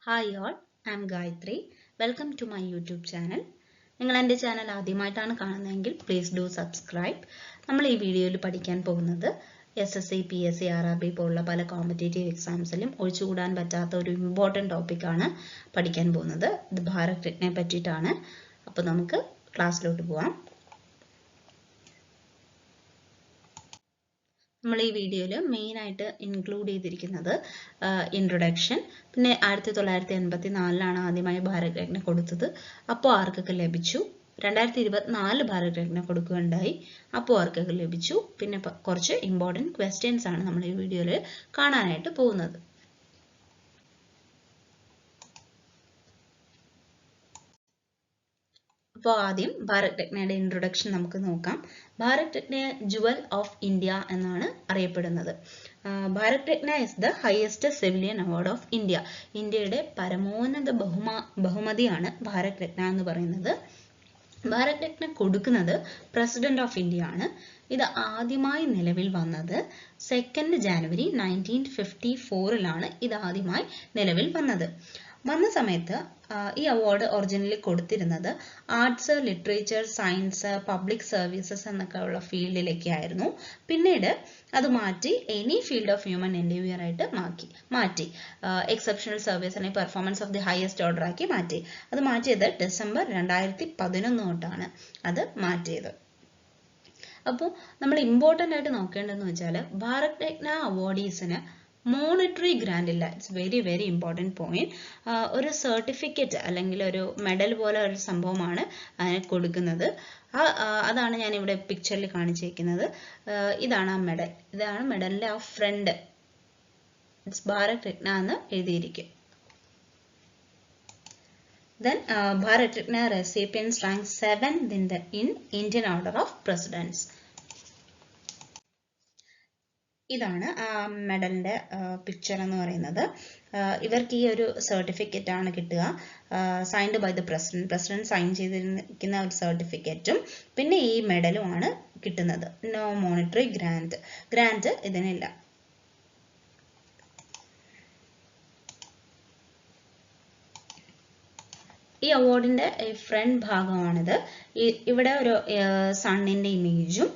Hi all, I am Gayatri. Welcome to my YouTube channel. നിങ്ങൾ എൻ്റെ channel ആദ്യമായിട്ടാണ് കാണുന്നതെങ്കിൽ പ്ലീസ് ഡു സബ്സ്ക്രൈബ്. നമ്മൾ ഈ വീഡിയോയിൽ പഠിക്കാൻ പോകുന്നത് SSC, PSC, RRB പോലുള്ള പല കോമ്പറ്റേറ്റീവ് എക്സാംസിലും ഒഴിച്ചുകൂടാൻ പറ്റാത്ത ഒരു ഇമ്പോർട്ടൻറ്റ് ടോപ്പിക്കാണ് പഠിക്കാൻ പോകുന്നത്. ഇത് ഭാരത് രത്നയെ പറ്റിയിട്ടാണ്. അപ്പോൾ നമുക്ക് ക്ലാസ്സിലോട്ട് പോവാം. നമ്മൾ ഈ വീഡിയോയിൽ മെയിനായിട്ട് ഇൻക്ലൂഡ് ചെയ്തിരിക്കുന്നത് ഇൻട്രൊഡക്ഷൻ, പിന്നെ 1984 ആദ്യമായി ഭാരത് രത്ന കൊടുത്തത്, അപ്പോൾ ആർക്കൊക്കെ ലഭിച്ചു, 2024 ഭാരത് രത്ന കൊടുക്കുകയുണ്ടായി, അപ്പോൾ ആർക്കൊക്കെ ലഭിച്ചു, പിന്നെ കുറച്ച് ഇമ്പോർട്ടൻറ്റ് ക്വസ്റ്റ്യൻസ് ആണ് നമ്മൾ ഈ വീഡിയോയിൽ കാണാനായിട്ട് പോകുന്നത്. അപ്പോൾ ആദ്യം ഭാരത് രത്നയുടെ ഇൻട്രൊഡക്ഷൻ നമുക്ക് നോക്കാം. Bharat Ratna jewel of India എന്നാണ് അറിയപ്പെടുന്നത്. Bharat Ratna is the highest civilian award of India. ഇന്ത്യയുടെ പരമോന്നത ബഹുമതിയാണ് ഭാരത് രത്ന എന്ന് പറയുന്നത്. ഭാരത് രത്ന കൊടുക്കുന്നത് പ്രസിഡന്റ് ഓഫ് ഇന്ത്യ ആണ്. ഇത് ആദ്യമായി നിലവിൽ വന്നത് 2 ജനുവരി 1954 ഇത് ആദ്യമായി നിലവിൽ വന്നത്. വന്ന സമയത്ത് ഈ അവാർഡ് ഒറിജിനലി കൊടുത്തിരുന്നത് arts, literature, science, public services എന്നൊക്കെ ഉള്ള ഫീൽഡിലേക്ക് ആയിരുന്നു. പിന്നീട് അത് മാറ്റി എനി ഫീൽഡ് ഓഫ് ഹ്യൂമൻ എൻഡേവിയർ ആയിട്ട് മാറ്റി എക്സെപ്ഷണൽ സർവീസ് അല്ലെങ്കിൽ performance of the highest order ആക്കി മാറ്റി. അത് മാറ്റിയത് ഡിസംബർ 2011 തൊട്ടാണ് അത് മാറ്റിയത്. അപ്പോൾ നമ്മൾ ഇമ്പോർട്ടൻ്റ് ആയിട്ട് നോക്കേണ്ടതെന്ന് വെച്ചാൽ ഭാരത് രത്ന അവാർഡീസിന് മോണിറ്ററി ഗ്രാൻഡ് ഇല്ല. It's very very important point. ഒരു സർട്ടിഫിക്കറ്റ് അല്ലെങ്കിൽ ഒരു മെഡൽ പോലെ ഒരു സംഭവമാണ് അതിന് കൊടുക്കുന്നത്. അതാണ് ഞാൻ ഇവിടെ പിക്ചറിൽ കാണിച്ചിരിക്കുന്നത്. ഇതാണ് ആ മെഡൽ. ഇതാണ് മെഡലിൻ്റെ ആ ഫ്രണ്ട്. ഇറ്റ്സ് ഭാരത് രത്ന എന്ന് എഴുതിയിരിക്കും. Then Bharat Ratna recipients rank 7th in Indian Order of Presidents. ഇതാണ് ആ മെഡലിൻ്റെ പിക്ചർ എന്ന് പറയുന്നത്. ഇവർക്ക് ഈ ഒരു സർട്ടിഫിക്കറ്റ് ആണ് കിട്ടുക, signed by the president sign ചെയ്തിരിക്കുന്ന ഒരു സർട്ടിഫിക്കറ്റും പിന്നെ ഈ മെഡലുമാണ് കിട്ടുന്നത്. നോ മോണിറ്ററി ഗ്രാൻഡ് ഇതിനില്ല. ഈ അവാർഡിന്റെ ഫ്രണ്ട് ഭാഗമാണിത്. ഇവിടെ ഒരു സണ്ണിന്റെ ഇമേജും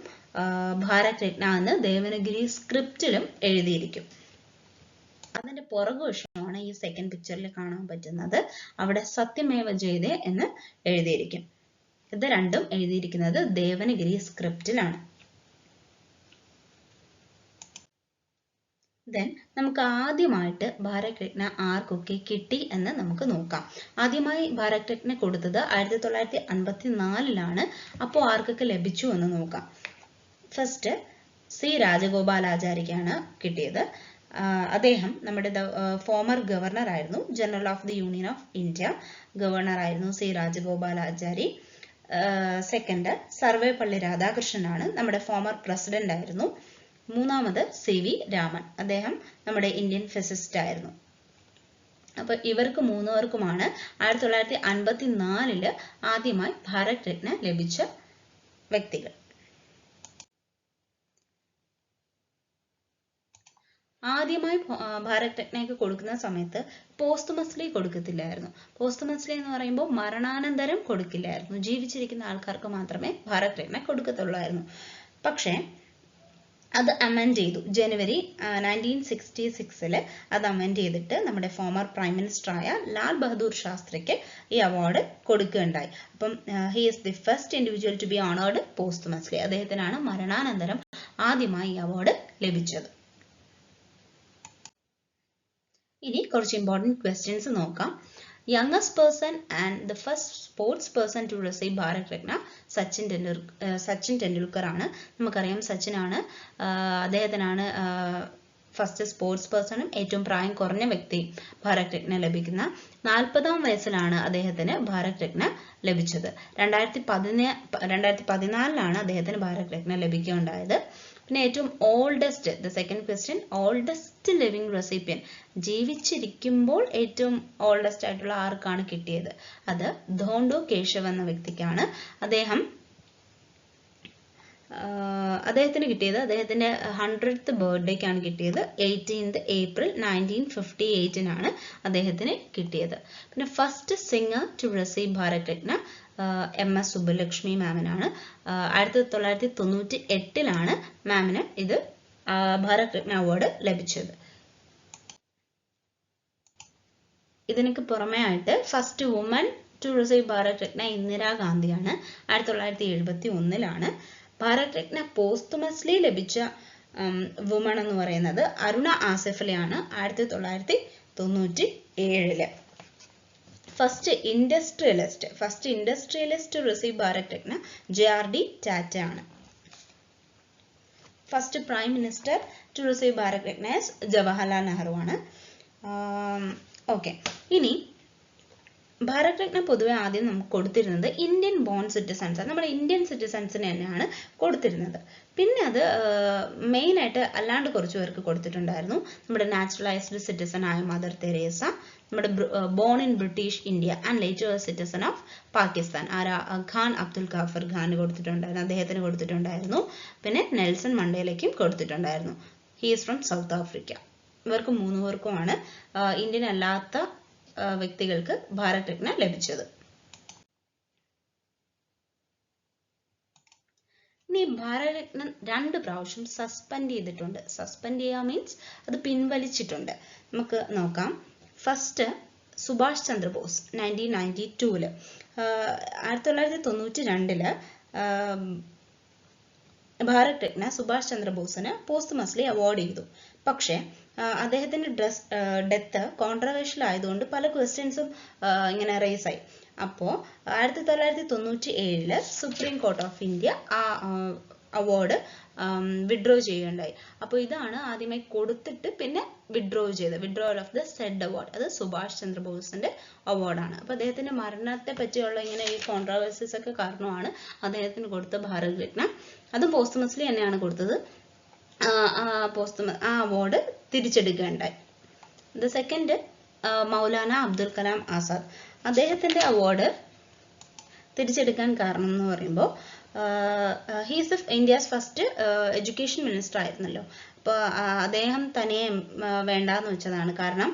ഭാരത് രത്ന എന്ന് ദേവനഗിരി സ്ക്രിപ്റ്റിലും എഴുതിയിരിക്കും. അതിന്റെ പുറകുവശമാണ് ഈ സെക്കൻഡ് പിക്ചറിൽ കാണാൻ പറ്റുന്നത്. അവിടെ സത്യമേവ ജയതേ എന്ന് എഴുതിയിരിക്കും. ഇത് രണ്ടും എഴുതിയിരിക്കുന്നത് ദേവനഗിരി സ്ക്രിപ്റ്റിലാണ്. ദെൻ നമുക്ക് ആദ്യമായിട്ട് ഭാരത് രത്ന ആർക്കൊക്കെ കിട്ടി എന്ന് നമുക്ക് നോക്കാം. ആദ്യമായി ഭാരത് രത്ന കൊടുത്തത് 1954 അപ്പോൾ ആർക്കൊക്കെ ലഭിച്ചു എന്ന് നോക്കാം. ഫസ്റ്റ് സി രാജഗോപാലാചാരിക്കാണ് കിട്ടിയത്. അദ്ദേഹം നമ്മുടെ ഫോമർ ഗവർണർ ആയിരുന്നു, general of the union of India governor ആയിരുന്നു സി രാജഗോപാലാചാരി. സെക്കൻഡ് സർവേപ്പള്ളി രാധാകൃഷ്ണനാണ്, നമ്മുടെ ഫോമർ പ്രസിഡന്റ് ആയിരുന്നു. മൂന്നാമത് CV രാമൻ, അദ്ദേഹം നമ്മുടെ ഇന്ത്യൻ ഫിസിസ്റ്റ് ആയിരുന്നു. അപ്പൊ ഇവർക്ക് മൂന്നുപേർക്കുമാണ് 1954 ആദ്യമായി ഭാരത് രത്ന ലഭിച്ച വ്യക്തികൾ. ആദ്യമായി ഭാരത് രത്നയ്ക്ക് കൊടുക്കുന്ന സമയത്ത് പോസ്റ്റ്മസ്ലി കൊടുക്കത്തില്ലായിരുന്നു. പോസ്റ്റ്മസ്ലി എന്ന് പറയുമ്പോൾ മരണാനന്തരം കൊടുക്കില്ലായിരുന്നു. ജീവിച്ചിരിക്കുന്ന ആൾക്കാർക്ക് മാത്രമേ ഭാരത് രത്ന കൊടുക്കത്തുള്ളായിരുന്നു. പക്ഷേ അത് അമെൻഡ് ചെയ്തു. ജനുവരി 1966 അത് അമെൻഡ് ചെയ്തിട്ട് നമ്മുടെ ഫോമർ പ്രൈം മിനിസ്റ്റർ ആയ ലാൽ ബഹദൂർ ശാസ്ത്രിക്ക് ഈ അവാർഡ് കൊടുക്കുകയുണ്ടായി. അപ്പം he is the first individual to be honoured posthumously. അദ്ദേഹത്തിനാണ് മരണാനന്തരം ആദ്യമായി ഈ അവാർഡ് ലഭിച്ചത്. ഇനി കുറച്ച് ഇമ്പോർട്ടൻറ്റ് ക്വസ്റ്റ്യൻസ് നോക്കാം. Youngest person and the first sports person to receive Bharat Ratna Sachin Tendulkar ആണ്. നമുക്കറിയാം സച്ചിനാണ്, അദ്ദേഹത്തിനാണ് ഫസ്റ്റ് സ്പോർട്സ് പേഴ്സണും ഏറ്റവും പ്രായം കുറഞ്ഞ വ്യക്തി ഭാരത് രത്ന ലഭിക്കുന്ന. 40ാം വയസ്സിലാണ് അദ്ദേഹത്തിന് ഭാരത് രത്ന ലഭിച്ചത്. 2014 അദ്ദേഹത്തിന് ഭാരത് രത്ന ലഭിക്കുകയുണ്ടായത്. പിന്നെ ഏറ്റവും oldest, the second question, oldest living recipient, ജീവിച്ചിരിക്കുമ്പോൾ ഏറ്റവും ഓൾഡസ്റ്റ് ആയിട്ടുള്ള ആർക്കാണ് കിട്ടിയത്? അത് ധോണ്ടു കേശവ് എന്ന വ്യക്തിക്കാണ്. അദ്ദേഹം അദ്ദേഹത്തിന് കിട്ടിയത് അദ്ദേഹത്തിന്റെ 100th ബർത്ത്ഡേക്കാണ് കിട്ടിയത്. 18th April 1958 അദ്ദേഹത്തിന് കിട്ടിയത്. പിന്നെ first singer to receive Bharat Ratna MS Subbulakshmi മാമിനാണ്. 1998 മാമിന് ഇത് ഭാരത് രത്ന അവാർഡ് ലഭിച്ചത്. ഇതിനൊക്കെ പുറമെ ആയിട്ട് first woman to receive Bharat Ratna ഇന്ദിരാഗാന്ധിയാണ്. 1971 ഭാരത് രത്ന പോസ്റ്റുമസ്ലി ലഭിച്ച വുമൺ എന്ന് പറയുന്നത് അരുണ ആസിഫലിയാണ്. 1997 first industrialist to receive Bharat Ratna JRD Tata ആണ്. First prime minister to receive Bharat Ratna Jawaharlal Nehru ആണ്. ഓക്കെ, ഇനി ഭാരത് രത്ന പൊതുവെ ആദ്യം നമുക്ക് കൊടുത്തിരുന്നത് ഇന്ത്യൻ ബോൺ സിറ്റിസൺസ്, നമ്മുടെ ഇന്ത്യൻ സിറ്റിസൺസിന് തന്നെയാണ് കൊടുത്തിരുന്നത്. പിന്നെ അത് മെയിനായിട്ട് അല്ലാണ്ട് കുറച്ച് പേർക്ക് കൊടുത്തിട്ടുണ്ടായിരുന്നു. നമ്മുടെ നാച്ചുറലൈസ്ഡ് സിറ്റിസൺ ആയ മദർ തെരേസ, നമ്മുടെ born in British India and later citizen of Pakistan Khan Abdul Ghaffar Khan കൊടുത്തിട്ടുണ്ടായിരുന്നു, അദ്ദേഹത്തിന് കൊടുത്തിട്ടുണ്ടായിരുന്നു. പിന്നെ നെൽസൺ മണ്ടേലയ്ക്കും കൊടുത്തിട്ടുണ്ടായിരുന്നു. He is from south Africa. ഇവർക്ക് 3 പേർക്കുമാണ് ഇന്ത്യൻ അല്ലാത്ത വ്യക്തികൾക്ക് ഭാരത് രത്ന ലഭിച്ചത്. ഇനി ഭാരത് രത്ന 2 പ്രാവശ്യം സസ്പെൻഡ് ചെയ്തിട്ടുണ്ട്. സസ്പെൻഡ് ചെയ്യുക മീൻസ് അത് പിൻവലിച്ചിട്ടുണ്ട്. നമുക്ക് നോക്കാം. ഫസ്റ്റ് സുഭാഷ് ചന്ദ്രബോസ് 1992 1992 ഭാരത് രത്ന സുഭാഷ് ചന്ദ്രബോസിന് പോസ്റ്റ്മസ്ലി അവാർഡ് ചെയ്തു. പക്ഷേ അദ്ദേഹത്തിന്റെ ഡെത്ത് കോൺട്രവേഴ്ഷ്യൽ ആയതുകൊണ്ട് പല ക്വസ്റ്റ്യൻസും ഇങ്ങനെ റേസ് ആയി. അപ്പോൾ 1997 സുപ്രീം കോർട്ട് ഓഫ് ഇന്ത്യ ആ അവാർഡ് വിഡ്രോ ചെയ്യുകയുണ്ടായി. അപ്പോൾ ഇതാണ് ആദ്യമായി കൊടുത്തിട്ട് പിന്നെ withdrawal of the said award. അത് സുഭാഷ് ചന്ദ്രബോസിന്റെ അവാർഡാണ്. അപ്പോൾ അദ്ദേഹത്തിന്റെ മരണത്തെ പറ്റിയുള്ള ഇങ്ങനെ ഈ കോൺട്രവേഴ്സീസ് ഒക്കെ കാരണമാണ് അദ്ദേഹത്തിന് കൊടുത്ത ഭാരത് രത്ന. അത് പോസ്റ്റ്മസ്ലി തന്നെയാണ് കൊടുത്തത്. ആ അവാർഡ് തിരിച്ചെടുക്കുകയുണ്ടായി. The second Maulana Abdul Kalam Azad. അദ്ദേഹത്തിന്റെ അവാർഡ് തിരിച്ചെടുക്കാൻ കാരണം എന്ന് പറയുമ്പോൾ he's India's first education minister ആയിരുന്നല്ലോ. അപ്പോൾ അദ്ദേഹം തനിയെ വേണ്ടാന്ന് വെച്ചതാണ്. കാരണം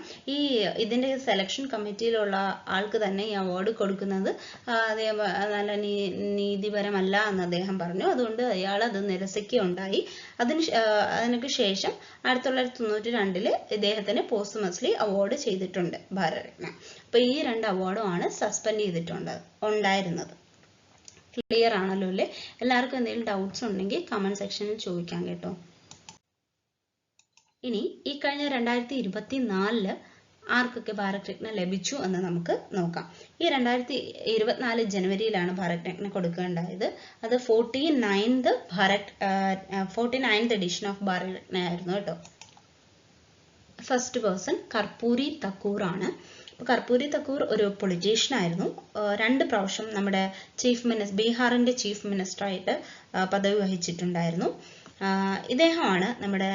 ഇതിന്റെ സെലക്ഷൻ കമ്മിറ്റിയിലുള്ള ആൾക്ക് തന്നെ ഈ അവാർഡ് കൊടുക്കുന്നത് നല്ല നീതിപരമല്ല എന്ന് അദ്ദേഹം പറഞ്ഞു. അതുകൊണ്ട് അയാൾ അത് നിരസിക്കുകയുണ്ടായി. അതിനു ശേഷം 1992 ഇദ്ദേഹത്തിന് പോസ്റ്റ്മസ്ലി അവാർഡ് ചെയ്തിട്ടുണ്ട് ഭാരത് രത്ന. അപ്പൊ ഈ 2 അവാർഡുമാണ് സസ്പെൻഡ് ഉണ്ടായിരുന്നത്. ക്ലിയർ ആണല്ലോ അല്ലേ? എല്ലാവർക്കും എന്തെങ്കിലും ഡൗട്ട്സ് ഉണ്ടെങ്കിൽ കമന്റ് സെക്ഷനിൽ ചോദിക്കാം കേട്ടോ. ഇനി ഈ കഴിഞ്ഞ 2024 ആർക്കൊക്കെ ഭാരത് രത്ന ലഭിച്ചു എന്ന് നമുക്ക് നോക്കാം. ഈ 2024 ജനുവരിയിലാണ് ഭാരത് രത്ന കൊടുക്കുകയുണ്ടായത്. അത് 49th edition of Bharat Ratna ആയിരുന്നു കേട്ടോ. ഫസ്റ്റ് പേഴ്സൺ കർപ്പൂരി തക്കൂർ ആണ്. കർപ്പൂരി തക്കൂർ ഒരു പൊളിറ്റീഷ്യൻ ആയിരുന്നു. 2 പ്രാവശ്യം നമ്മുടെ ബീഹാറിന്റെ ചീഫ് മിനിസ്റ്റർ ആയിട്ട് പദവി വഹിച്ചിട്ടുണ്ടായിരുന്നു. ഇദ്ദേഹമാണ് നമ്മുടെ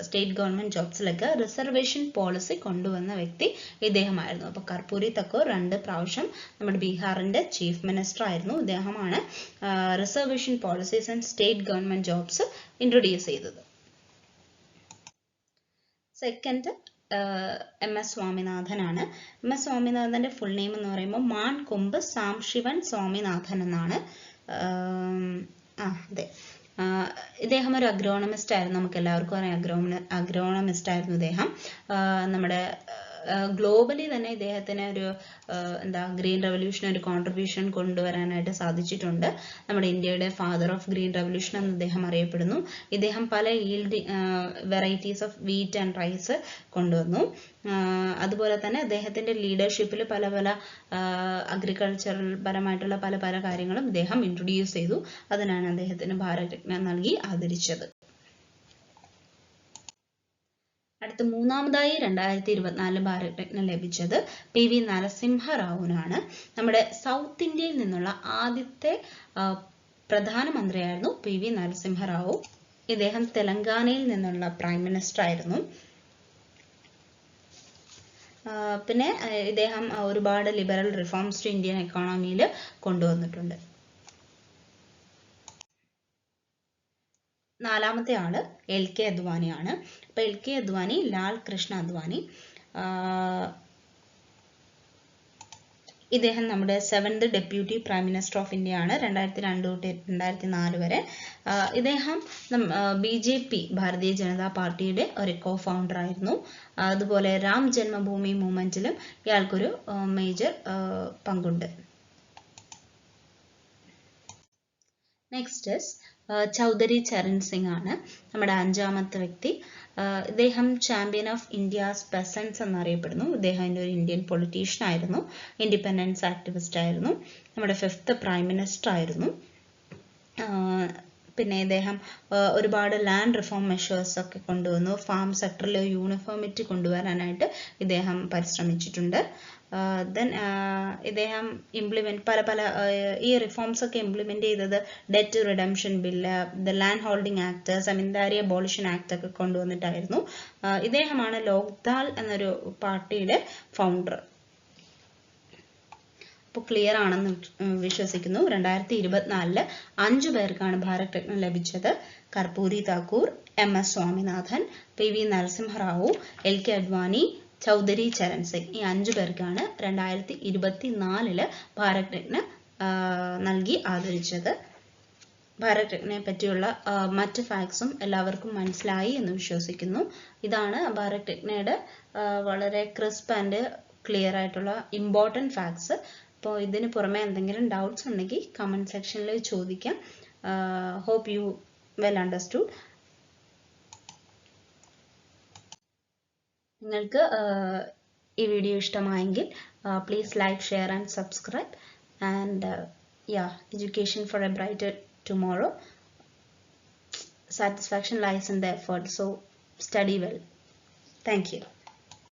സ്റ്റേറ്റ് ഗവൺമെന്റ് ജോബ്സിലേക്ക് റിസർവേഷൻ പോളിസി കൊണ്ടുവന്ന വ്യക്തി ഇദ്ദേഹമായിരുന്നു. അപ്പൊ കർപ്പൂരി തക്കൂർ 2 പ്രാവശ്യം നമ്മുടെ ബീഹാറിന്റെ ചീഫ് മിനിസ്റ്റർ ആയിരുന്നു. ഇദ്ദേഹമാണ് reservation policies and state government jobs introduce ചെയ്തത്. സെക്കൻഡ് MS സ്വാമിനാഥൻ ആണ്. MS സ്വാമിനാഥന്റെ ഫുൾ നെയിം എന്ന് പറയുമ്പോൾ മാൻകൊമ്പ് സാംശിവൻ സ്വാമിനാഥൻ എന്നാണ്. അതെ, ഇദ്ദേഹം ഒരു അഗ്രോണമിസ്റ്റ് ആയിരുന്നു. നമുക്ക് എല്ലാവർക്കും അറിയാം, അഗ്രോണമിസ്റ്റ് ആയിരുന്നു ഇദ്ദേഹം. നമ്മുടെ ഗ്ലോബലി തന്നെ ഇദ്ദേഹത്തിന് ഒരു ഗ്രീൻ റെവല്യൂഷൻ ഒരു കോൺട്രിബ്യൂഷൻ കൊണ്ടുവരാനായിട്ട് സാധിച്ചിട്ടുണ്ട്. നമ്മുടെ ഇന്ത്യയുടെ ഫാദർ ഓഫ് ഗ്രീൻ റെവല്യൂഷൻ എന്ന് ഇദ്ദേഹം അറിയപ്പെടുന്നു. ഇദ്ദേഹം പല varieties of wheat and rice കൊണ്ടുവന്നു. അതുപോലെ തന്നെ അദ്ദേഹത്തിന്റെ ലീഡർഷിപ്പിൽ പല അഗ്രികൾച്ചറൽ പരമായിട്ടുള്ള പല കാര്യങ്ങളും ഇദ്ദേഹം ഇൻട്രൊഡ്യൂസ് ചെയ്തു. അതിനാണ് അദ്ദേഹത്തിന് ഭാരത് രത്ന നൽകി ആദരിച്ചത്. അടുത്ത മൂന്നാമതായി 2024 ഭാരത് രത്ന ലഭിച്ചത് PV നരസിംഹറാവുവിനാണ്. നമ്മുടെ സൗത്ത് ഇന്ത്യയിൽ നിന്നുള്ള ആദ്യത്തെ പ്രധാനമന്ത്രിയായിരുന്നു PV നരസിംഹറാവു. ഇദ്ദേഹം തെലങ്കാനയിൽ നിന്നുള്ള പ്രൈം മിനിസ്റ്റർ ആയിരുന്നു. പിന്നെ ഇദ്ദേഹം ഒരുപാട് ലിബറൽ റിഫോംസ് ടു ഇന്ത്യൻ എക്കോണമിയിൽ കൊണ്ടുവന്നിട്ടുണ്ട്. നാലാമത്തെ ആള് LK അദ്വാനിയാണ്. അപ്പോൾ LK അദ്വാനി, ലാൽ കൃഷ്ണ അദ്വാനി, ഇദ്ദേഹം നമ്മുടെ 7th deputy prime minister of India ആണ് 2002 തൊട്ട് 2004 വരെ. ഇദ്ദേഹം BJP ഭാരതീയ ജനതാ പാർട്ടിയുടെ ഒരു കോ ഫൗണ്ടർ ആയിരുന്നു. അതുപോലെ രാം ജന്മഭൂമി മൂവ്മെന്റിലും ഇയാൾക്കൊരു മേജർ പങ്കുണ്ട്. നെക്സ്റ്റ് ചൗധരി ചരൺ സിംഗ് ആണ് നമ്മുടെ 5ാമത്തെ വ്യക്തി. ഇദ്ദേഹം ചാമ്പ്യൻ ഓഫ് ഇന്ത്യാസ് പെസൻസ് എന്നറിയപ്പെടുന്നു. ഇദ്ദേഹം ഒരു ഇന്ത്യൻ പൊളിറ്റീഷ്യൻ ആയിരുന്നു, ഇൻഡിപെൻഡൻസ് ആക്ടിവിസ്റ്റ് ആയിരുന്നു, നമ്മുടെ 5th പ്രൈം മിനിസ്റ്റർ ആയിരുന്നു. പിന്നെ ഇദ്ദേഹം ഒരുപാട് ലാൻഡ് റിഫോം മെഷേഴ്സ് ഒക്കെ കൊണ്ടുവന്നു. ഫാം സെക്ടറിൽ യൂണിഫോമിറ്റി കൊണ്ടുവരാനായിട്ട് ഇദ്ദേഹം പരിശ്രമിച്ചിട്ടുണ്ട്. ഇദ്ദേഹം പല ഈ റിഫോംസ് ഒക്കെ ഇംപ്ലിമെന്റ് ചെയ്തത് debt redemption bill, the land holding act, zamindari abolition act ഒക്കെ കൊണ്ടുവന്നിട്ടായിരുന്നു. ഇദ്ദേഹമാണ് ലോക്ദാൽ എന്നൊരു പാർട്ടിയുടെ ഫൗണ്ടർ. അപ്പോൾ ക്ലിയർ ആണെന്ന് വിശ്വസിക്കുന്നു. 2024 5 പേർക്കാണ് ഭാരത് രത്ന ലഭിച്ചത്. Karpoori Thakur, MS Swaminathan, PV Narasimha Rao, LK Advani, Chaudhary Charan Singh. ഈ 5 പേർക്കാണ് 2024 ഭാരത് രത്ന നൽകി ആദരിച്ചത്. ഭാരത് രത്നയെ പറ്റിയുള്ള മറ്റ് ഫാക്ട്സും എല്ലാവർക്കും മനസ്സിലായി എന്ന് വിശ്വസിക്കുന്നു. ഇതാണ് ഭാരത് രത്നയുടെ വളരെ ക്രിസ്പ് ആൻഡ് ക്ലിയർ ആയിട്ടുള്ള ഇമ്പോർട്ടൻറ്റ് ഫാക്ട്സ്. അപ്പോൾ ഇതിന് പുറമെ എന്തെങ്കിലും ഡൗട്ട്സ് ഉണ്ടെങ്കിൽ കമൻറ്റ് സെക്ഷനിൽ ചോദിക്കാം. Hope you well understood. നിങ്ങൾക്ക് ഈ വീഡിയോ ഇഷ്ടമായെങ്കിൽ please like, share and subscribe. And education for a brighter tomorrow. Satisfaction lies in the effort, so study well. Thank you.